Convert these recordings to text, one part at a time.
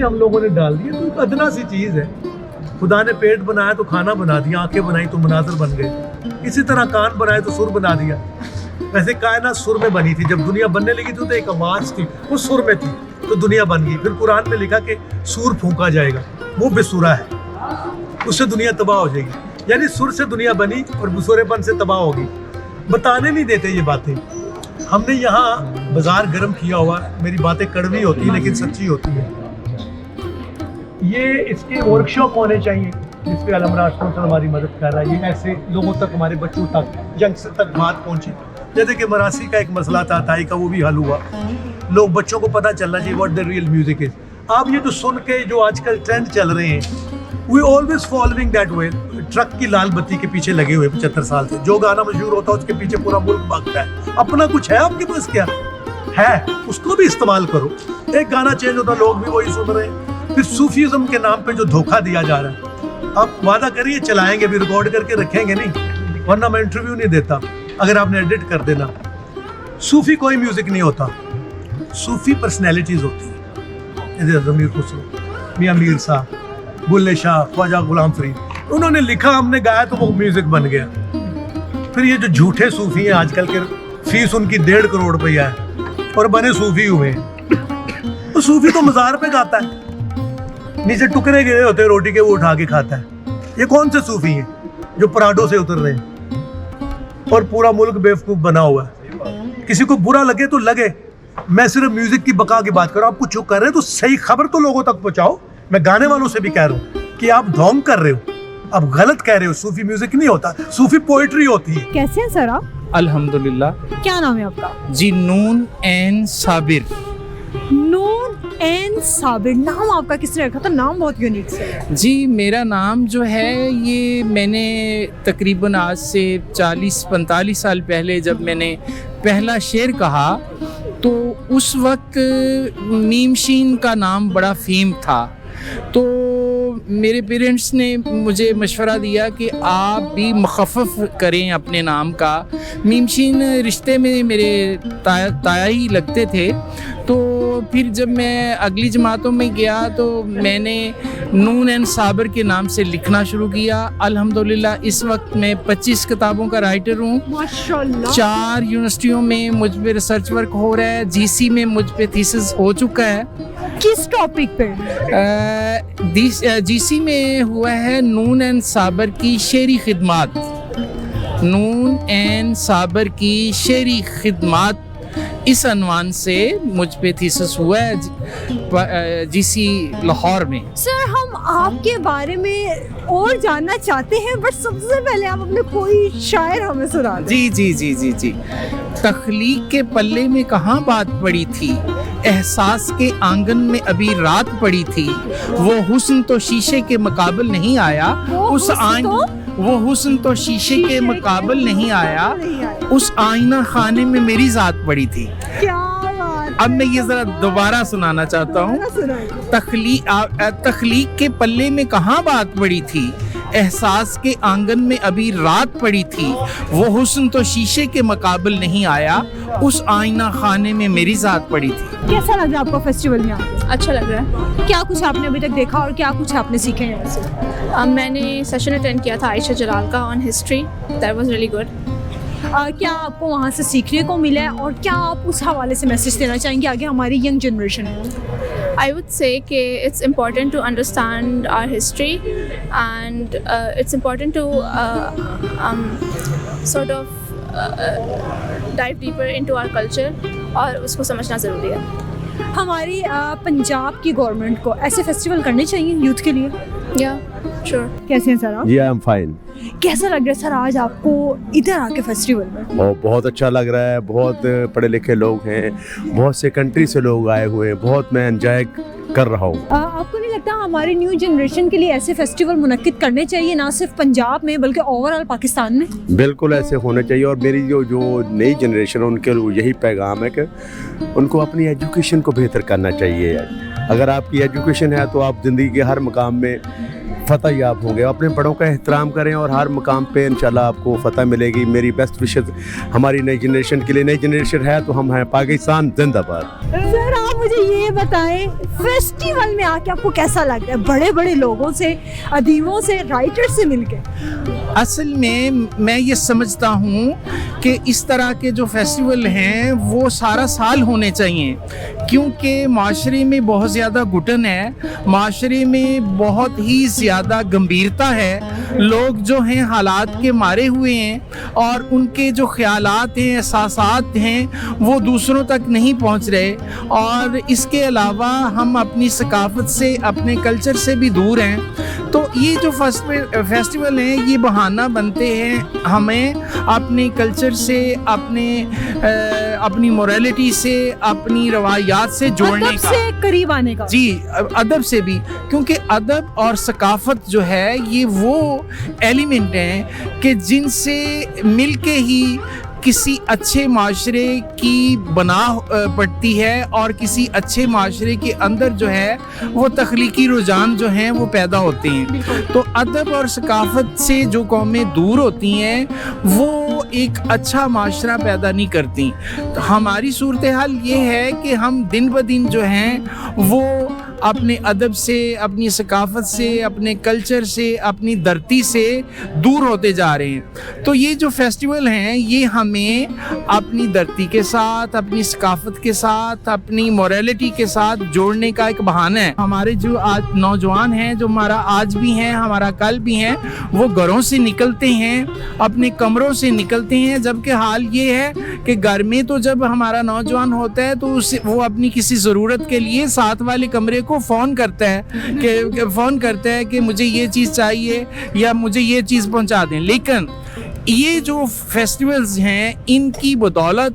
हम लोगों ने डाल दी है, तो अदना सी चीज़ है। खुदा ने पेट बनाया तो खाना बना दिया, आंखें बनाई तो मनाज़र बन गए, इसी तरह कान बनाए तो सुर बना दिया। वैसे कायनात सुर में बनी थी, जब दुनिया बनने लगी थी तो एक आवाज़ थी, वो सुर में थी, तो दुनिया बन गई। फिर कुरान में लिखा कि सूर फूंका जाएगा, वो बेसुरा है, उससे दुनिया तबाह हो जाएगी। यानी सुर से दुनिया बनी और बेसुरेपन से तबाह होगी। बताने नहीं देते ये बातें। हमने यहाँ बाजार गर्म किया हुआ, मेरी बातें कड़वी होती हैं लेकिन सच्ची होती है। ये इसके वर्कशॉप होने चाहिए जिस पे अलमराज हमारी मदद कर रहा है। ये ऐसे लोगों तक, हमारे बच्चों तक, यंगस्टर तक बात पहुँची। जैसे कि मरासी का एक मसला था ताई का, वो भी हल हुआ। लोग, बच्चों को पता चलना चाहिए what the real music is. आप ये तो सुन के जो आजकल ट्रेंड चल रहे हैं, we always following that way. Truck की लाल बत्ती के पीछे लगे हुए 75 साल से, जो गाना मशहूर होता है उसके पीछे पूरा मुल्क भागता है। अपना कुछ है आपके पास क्या है, उसको भी इस्तेमाल करो। एक गाना चेंज होता, लोग भी वही सुन रहे हैं। फिर सूफीज़्म के नाम पे जो धोखा दिया जा रहा है, आप वादा करिए चलाएंगे भी, रिकॉर्ड करके रखेंगे नहीं, वरना मैं इंटरव्यू नहीं देता अगर आपने एडिट कर देना। सूफी कोई म्यूजिक नहीं होता, सूफी पर्सनैलिटीज होती है। ज़मीर खुसरो, मियां मीर साहब, बुल्ले शाह, ख्वाजा गुलाम फरीद, उन्होंने लिखा, हमने गाया तो वो म्यूजिक बन गया। फिर ये जो झूठे सूफी हैं आजकल के, फीस उनकी 1.5 करोड़ रुपया है और बने सूफी हुए हैं। तो सूफी तो मज़ार पे गाता है, नीचे टुकड़े गिरे होते हैं रोटी के, वो उठा के खाता है। ये कौन से सूफी हैं जो पराठों से उतर रहे हैं? और पूरा मुल्क बेवकूफ़ बना हुआ है। किसी को बुरा लगे तो लगे, मैं सिर्फ म्यूजिक की बका की बात कर रहा हूँ। आप कुछ कर रहे हैं तो सही खबर तो लोगों तक पहुँचाओ। मैं गाने वालों से भी कह रहा हूँ कि आप ढोंग कर रहे हो, आप गलत कह रहे हो। सूफी म्यूजिक नहीं होता, सूफी पोइट्री होती है। कैसे हैं सर आप? अल्हम्दुलिल्लाह। क्या नाम है आपका? जी, नून एन साबिर। नून एन साबिर, नाम आपका किसने रखा था? नाम बहुत यूनिक है। जी, मेरा नाम जो है ये मैंने तकरीबन आज से 40-45 साल पहले जब मैंने पहला शेर कहा तो उस वक्त मीम शीन का नाम बड़ा फेम था। तो मेरे पेरेंट्स ने मुझे मशवरा दिया कि आप भी मुखफ़फ़ करें अपने नाम का। मीम शीन रिश्ते में मेरे ताया ही लगते थे। तो फिर जब मैं अगली जमातों में गया तो मैंने नून एन साबिर के नाम से लिखना शुरू किया। अल्हम्दुलिल्लाह इस वक्त मैं 25 किताबों का राइटर हूँ। माशाल्लाह। 4 यूनिवर्सिटियों में मुझ पे रिसर्च वर्क हो रहा है। जीसी में मुझ पे थीसिस हो चुका है। किस टॉपिक पे? जीसी में हुआ है नून एन साबिर की शेरी खिदमात। नून एन साबिर की शेरी खिदमात, इस अनवान से मुझ पे थीसिस हुआ है जीसी लाहौर में। सर, हम आपके बारे में और जानना चाहते हैं, बट सबसे पहले आप अपने कोई शायर हमें सुना दें। जी जी जी जी जी। तख्लीक के पल्ले में कहाँ बात पड़ी थी, एहसास के आंगन में अभी रात पड़ी थी। वो हुस्न तो शीशे के मुकाबल नहीं आया, वो हुस्न तो शीशे के मुकाबल नहीं आया, उस आईना खाने में मेरी जात पड़ी थी। क्या बात। अब मैं ये जरा दोबारा सुनाना चाहता हूँ। तख्लीक के पल्ले में कहाँ बात पड़ी थी, एहसास के आंगन में अभी रात पड़ी थी। वो हुस्न तो शीशे के मुकाबल नहीं आया, उस आईना खाने में मेरी जात पड़ी थी। कैसा लग रहा है आपको फेस्टिवल में आके? अच्छा लग रहा है। क्या कुछ आपने अभी तक देखा और क्या कुछ आपने सीखे हैं यहाँ से? मैंने सेशन अटेंड किया था आयशा जलाल का on history, that was really good. क्या आपको वहाँ से सीखने को मिला है और क्या आप उस हवाले से मैसेज देना चाहेंगे आगे हमारी यंग जनरेशन को? I would say कि it's important to understand our history and it's important to sort of dive deeper into our culture और उसको समझना ज़रूरी है। हमारी पंजाब की गवर्नमेंट को ऐसे फेस्टिवल करने चाहिए यूथ के लिए। या श्योर। कैसे हैं सर आप? जी, आई एम फाइन। कैसा लग रहा है सर आज आपको इधर आके फेस्टिवल में? और बहुत अच्छा लग रहा है। बहुत पढ़े लिखे लोग हैं, बहुत से कंट्री से लोग आए हुए हैं। बहुत मैं एंजॉय कर रहा हूँ। आपको नहीं लगता हमारी न्यू जनरेशन के लिए ऐसे फेस्टिवल मुनक्किद करने चाहिए, ना सिर्फ पंजाब में बल्कि ओवरऑल पाकिस्तान में? बिल्कुल ऐसे होने चाहिए। और मेरी जो नई जनरेशन है उनके यही पैगाम है कि उनको अपनी एजुकेशन को बेहतर करना चाहिए। अगर आपकी एजुकेशन है तो आप ज़िंदगी के हर मकाम में फ़तह याब होंगे। अपने बड़ों का एहतराम करें और हर मकाम पे इंशाल्लाह आपको फ़तह मिलेगी। मेरी बेस्ट विशेज़ हमारी नई जनरेशन के लिए। नई जनरेशन है तो हम हैं। पाकिस्तान जिंदाबाद। सर आप آپ مجھے یہ بتائیں فیسٹیول میں آ کے آپ کو کیسا لگ رہا ہے, بڑے بڑے لوگوں سے, ادیبوں سے, رائٹر سے مل کے؟ اصل میں یہ سمجھتا ہوں کہ اس طرح کے جو فیسٹیول ہیں وہ سارا سال ہونے چاہیے, کیونکہ معاشرے میں بہت زیادہ گھٹن ہے, معاشرے میں بہت ہی زیادہ گمبھیرتا ہے, لوگ جو ہیں حالات کے مارے ہوئے ہیں اور ان کے جو خیالات ہیں, احساسات ہیں, وہ دوسروں تک نہیں پہنچ رہے, اور اس کے علاوہ ہم اپنی ثقافت سے, اپنے کلچر سے بھی دور ہیں. تو یہ جو فیسٹیول ہیں یہ بہانہ بنتے ہیں ہمیں اپنے کلچر سے, اپنی موریلٹی سے, اپنی روایات سے جوڑنے ادب کا, سے قریب آنے کا. جی ادب سے بھی, کیونکہ ادب اور ثقافت جو ہے یہ وہ ایلیمنٹ ہیں کہ جن سے مل کے ہی کسی اچھے معاشرے کی بنا پڑتی ہے, اور کسی اچھے معاشرے کے اندر جو ہے وہ تخلیقی رجحان جو ہیں وہ پیدا ہوتے ہیں. تو ادب اور ثقافت سے جو قومیں دور ہوتی ہیں وہ ایک اچھا معاشرہ پیدا نہیں کرتی. ہماری صورتحال یہ ہے کہ ہم دن بہ دن جو ہیں وہ اپنے ادب سے, اپنی ثقافت سے, اپنے کلچر سے, اپنی دھرتی سے دور ہوتے جا رہے ہیں. تو یہ جو فیسٹیول ہیں یہ ہمیں اپنی دھرتی کے ساتھ, اپنی ثقافت کے ساتھ, اپنی موریلٹی کے ساتھ جوڑنے کا ایک بہانہ ہے. ہمارے جو آج نوجوان ہیں, جو ہمارا آج بھی ہیں, ہمارا کل بھی ہیں, وہ گھروں سے نکلتے ہیں, اپنے کمروں سے نکلتے ہیں, جبکہ حال یہ ہے کہ گھر میں تو جب ہمارا نوجوان ہوتا ہے تو وہ اپنی کسی ضرورت کے لیے ساتھ والے کمرے کو فون کرتا ہے کہ مجھے یہ چیز چاہیے یا مجھے یہ چیز پہنچا دیں. لیکن یہ جو فیسٹیولز ہیں ان کی بدولت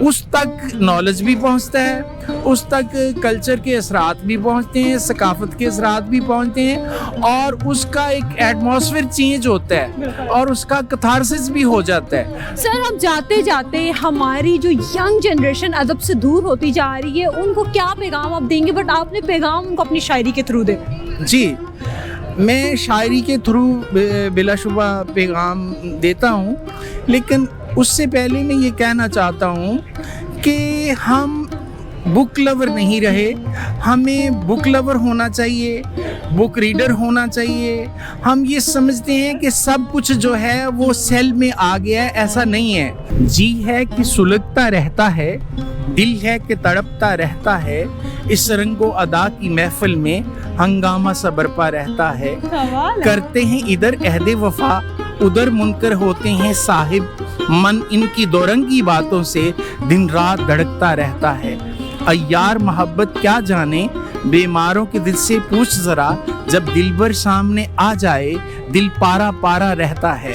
اس تک نالج بھی پہنچتا ہے, اس تک کلچر کے اثرات بھی پہنچتے ہیں, ثقافت کے اثرات بھی پہنچتے ہیں, اور اس کا ایک ایٹماسفیئر چینج ہوتا ہے اور اس کا کتھارسس بھی ہو جاتا ہے. سر, ہم جاتے جاتے ہماری جو ینگ جنریشن ادب سے دور ہوتی جا رہی ہے ان کو کیا پیغام آپ دیں گے؟ بٹ آپ نے پیغام ان کو اپنی شاعری کے تھرو دے. جی, میں شاعری کے تھرو بلا شبہ پیغام دیتا ہوں, لیکن اس سے پہلے میں یہ کہنا چاہتا ہوں کہ ہم بک لور نہیں رہے, ہمیں بک لور ہونا چاہیے, بک ریڈر ہونا چاہیے. ہم یہ سمجھتے ہیں کہ سب کچھ جو ہے وہ سیل میں آ گیا ہے, ایسا نہیں ہے. جی ہے کہ سلگتا رہتا ہے, دل ہے کہ تڑپتا رہتا ہے, اس رنگ و ادا کی محفل میں ہنگامہ سا برپا رہتا ہے. کرتے ہیں ادھر عہد وفا, ادھر منکر ہوتے ہیں صاحب, من ان کی دورنگی باتوں سے دن رات دھڑکتا رہتا ہے. ایار محبت کیا جانے, بیماروں کے دل سے پوچھ ذرا, جب دلبر سامنے آ جائے دل پارا پارا رہتا ہے.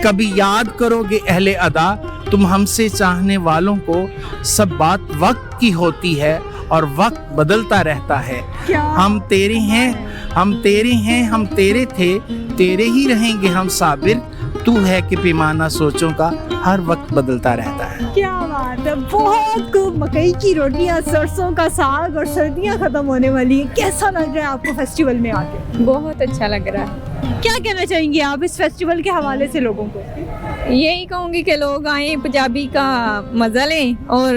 کبھی یاد کرو گے اہل ادا, تم ہم سے چاہنے والوں کو, سب بات وقت کی ہوتی ہے اور وقت بدلتا رہتا ہے. ہم تیرے ہیں, ہم تیرے ہیں, ہم تیرے تھے, تیرے ہی رہیں گے ہم صابر, تو ہے کہ پیمانہ سوچوں کا ہر وقت بدلتا رہتا ہے. کیا بات ہے, بہت خوب. مکئی کی روٹیاں, سرسوں کا ساگ, اور سردیاں ختم ہونے والی ہیں. کیسا لگ رہا ہے آپ کو فیسٹیول میں آ کے؟ بہت اچھا لگ رہا ہے. کیا کہنا چاہیں گے آپ اس فیسٹیول کے حوالے سے لوگوں کو؟ یہی کہوں گی کہ لوگ آئیں, پنجابی کا مزہ لیں اور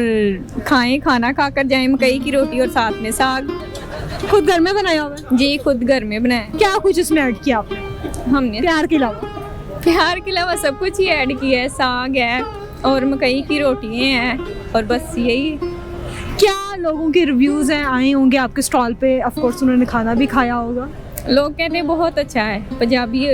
کھائیں, کھانا کھا کر جائیں, مکئی کی روٹی اور ساتھ میں ساگ. خود گھر میں بنایا ہوا ہے؟ جی, خود گھر میں بنائیں. کیا کچھ اس میں ایڈ کیا آپ نے ہم نے پیار کے علاوہ؟ پیار کے علاوہ سب کچھ ہی ایڈ کیا ہے. ساگ ہے اور مکئی کی روٹیاں ہیں, اور بس یہی. کیا لوگوں کے ریویوز ہیں, آئے ہوں گے آپ کے اسٹال پہ, آف کورس انہوں نے کھانا بھی کھایا ہوگا, لوگ کہتے ہیں بہت اچھا ہے پنجابی.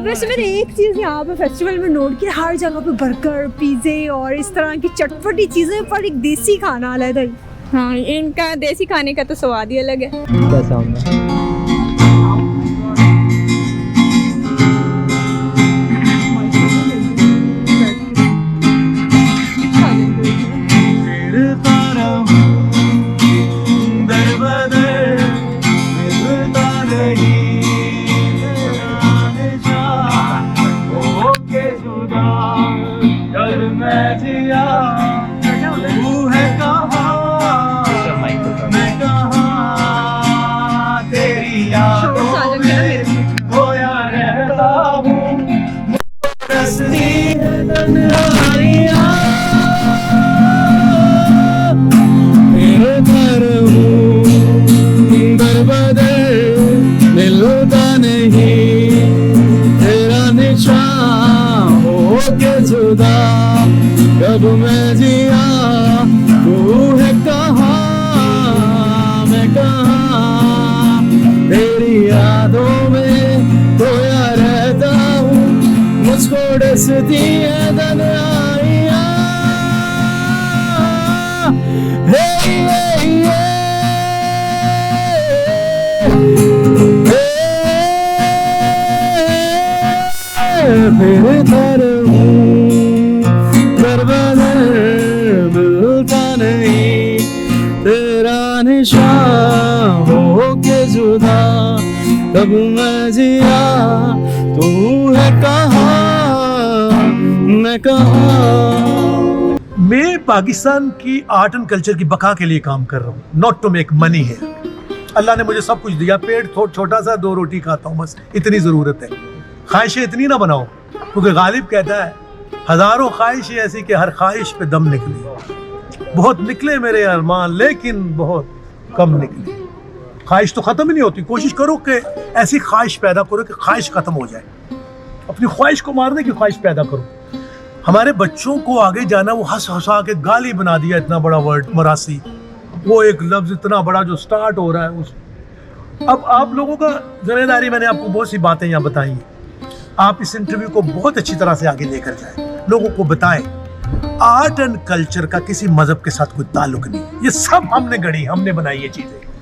ویسے میں نے ایک چیز یہاں پہ فیسٹیول میں نوٹ کی, ہر جگہ پہ برگر, پیزے اور اس طرح کی چٹپٹی چیزیں, پر ایک دیسی کھانا علیحدہ ہی. ہاں, ان کا دیسی کھانے کا تو سواد ہی الگ ہے. کیسا ہوگا؟ तब मैं जिया तू है कहाँ मैं कहाँ तेरी यादों में खोया रहता हूँ मुझको डसती है तन्हाइयाँ हे फिर तर कर बदल मिलता नहीं तेरा निशान हो के जुदा तब मैं जिया तू है कहाँ मैं कहाँ। मैं पाकिस्तान की आर्ट एंड कल्चर की बका के लिए काम कर रहा हूँ, नॉट टू मेक मनी है। अल्लाह ने मुझे सब कुछ दिया, पेट छोटा सा 2 रोटी खाता हूँ, बस इतनी ज़रूरत है। ख्वाहिशें इतनी ना बनाओ, क्योंकि गालिब कहता है हज़ारों ख्वाहिशें ऐसी कि हर ख्वाहिश पे दम निकले। बहुत निकले मेरे अरमान लेकिन बहुत कम निकले। ख्वाहिश तो ख़त्म ही नहीं होती, कोशिश करो कि ऐसी ख्वाहिश पैदा करो कि ख्वाहिश ख़त्म हो जाए। अपनी ख्वाहिश को मारने की ख्वाहिश पैदा करो। हमारे बच्चों को आगे जाना, वो हंस हंसा के गाली बना दिया, इतना बड़ा वर्ड मरासी, वो एक लफ्ज़ इतना बड़ा जो स्टार्ट हो रहा है उस। अब आप लोगों का जिम्मेदारी, मैंने आपको बहुत सी बातें यहाँ बताई हैं, आप इस इंटरव्यू को बहुत अच्छी तरह से आगे लेकर जाएं, लोगों को बताएं आर्ट एंड कल्चर का किसी मजहब के साथ कोई ताल्लुक नहीं, ये सब हमने गढ़ी, हमने बनाई ये चीज़ें।